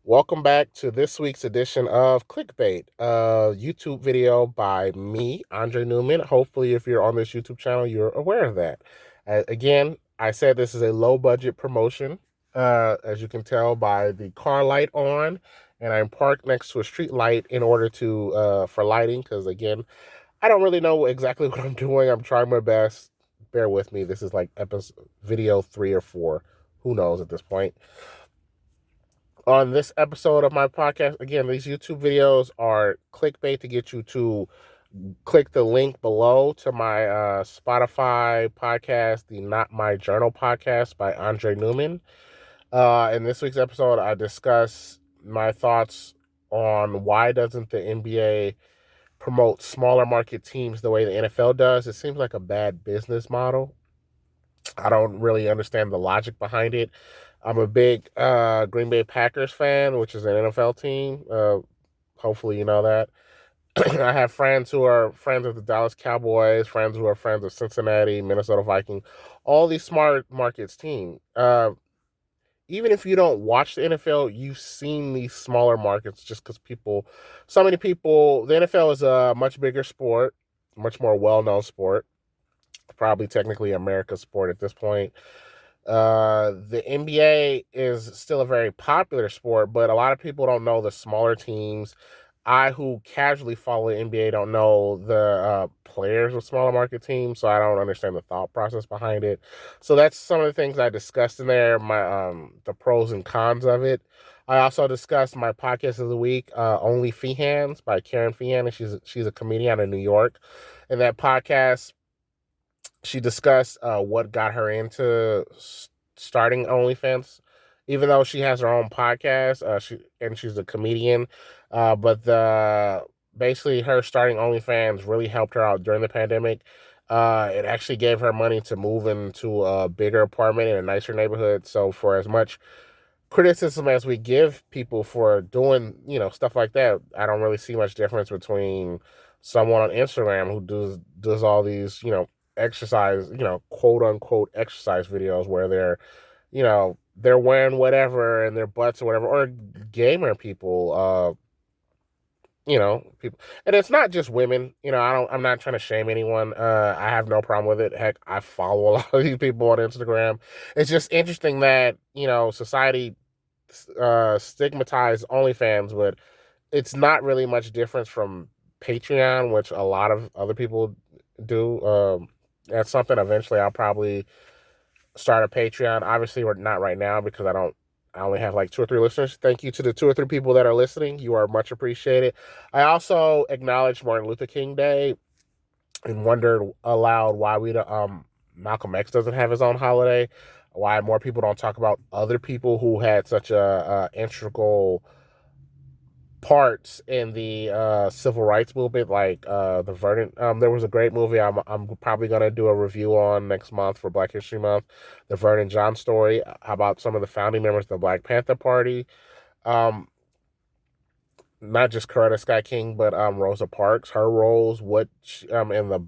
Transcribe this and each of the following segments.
Welcome back to this week's edition of Clickbait, a YouTube video by me, Andre Newman. Hopefully, if you're on this YouTube channel, you're aware of that. Again, I said this is a low-budget promotion, as you can tell by the car light on, and I'm parked next to a street light in order to for lighting, because again, I don't really know exactly what I'm doing. I'm trying my best. Bear with me. This is like video 3 or 4. Who knows at this point? On this episode of my podcast, again, these YouTube videos are clickbait to get you to click the link below to my Spotify podcast, the Not My Journal podcast by Andre Newman. In this week's episode, I discuss my thoughts on why doesn't the NBA promote smaller market teams the way the NFL does. It seems like a bad business model. I don't really understand the logic behind it. I'm a big Green Bay Packers fan, which is an NFL team. Hopefully you know that. I have friends who are friends of the Dallas Cowboys, friends who are friends of Cincinnati, Minnesota Vikings, all these smart markets teams. Even if you don't watch the NFL, you've seen these smaller markets just because so many people, the NFL is a much bigger sport, much more well-known sport, probably technically America's sport at this point. The NBA is still a very popular sport, but a lot of people don't know the smaller teams. I, who casually follow the NBA, don't know the players of smaller market teams, so I don't understand the thought process behind it. So that's some of the things I discussed in there, the pros and cons of it. I also discussed my podcast of the week, Only Feehans by Karen Feehan, and she's a comedian out of New York. In that podcast, she discussed what got her into starting OnlyFans, even though she has her own podcast. She's a comedian, but basically her starting OnlyFans really helped her out during the pandemic. It actually gave her money to move into a bigger apartment in a nicer neighborhood. So for as much criticism as we give people for doing, stuff like that, I don't really see much difference between someone on Instagram who does all these, exercise, quote unquote exercise videos where they're wearing whatever in their butts or whatever, or gamer people, people, and it's not just women. I'm not trying to shame anyone. I have no problem with it. Heck, I follow a lot of these people on Instagram. It's just interesting that, society stigmatized OnlyFans, but it's not really much difference from Patreon, which a lot of other people do. That's something eventually I'll probably start a Patreon. Obviously, we're not right now because I only have like 2 or 3 listeners. Thank you to the 2 or 3 people that are listening. You are much appreciated. I also acknowledged Martin Luther King Day and wondered aloud why Malcolm X doesn't have his own holiday. Why more people don't talk about other people who had such a integral parts in the civil rights movement, like the Verdant. There was a great movie I'm probably gonna do a review on next month for Black History Month, the Vernon John story. How about some of the founding members of the Black Panther Party? Um, not just Coretta Scott King, but Rosa Parks, her roles, in the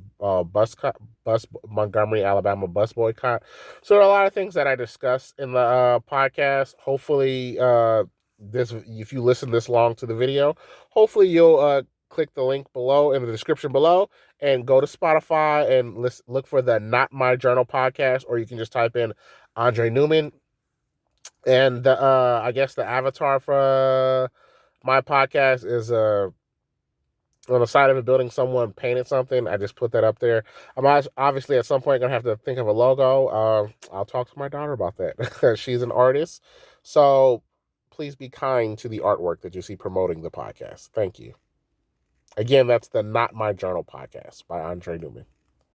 bus Montgomery, Alabama bus boycott. So there are a lot of things that I discussed in the podcast. Hopefully, if you listen this long to the video, hopefully you'll click the link below in the description below and go to Spotify and look for the Not My Journal podcast, or you can just type in Andre Newman. And I guess the avatar for my podcast is on the side of a building. Someone painted something. I just put that up there. I'm obviously at some point gonna have to think of a logo. I'll talk to my daughter about that. She's an artist, so please be kind to the artwork that you see promoting the podcast. Thank you. Again, that's the Not My Journal podcast by Andre Newman.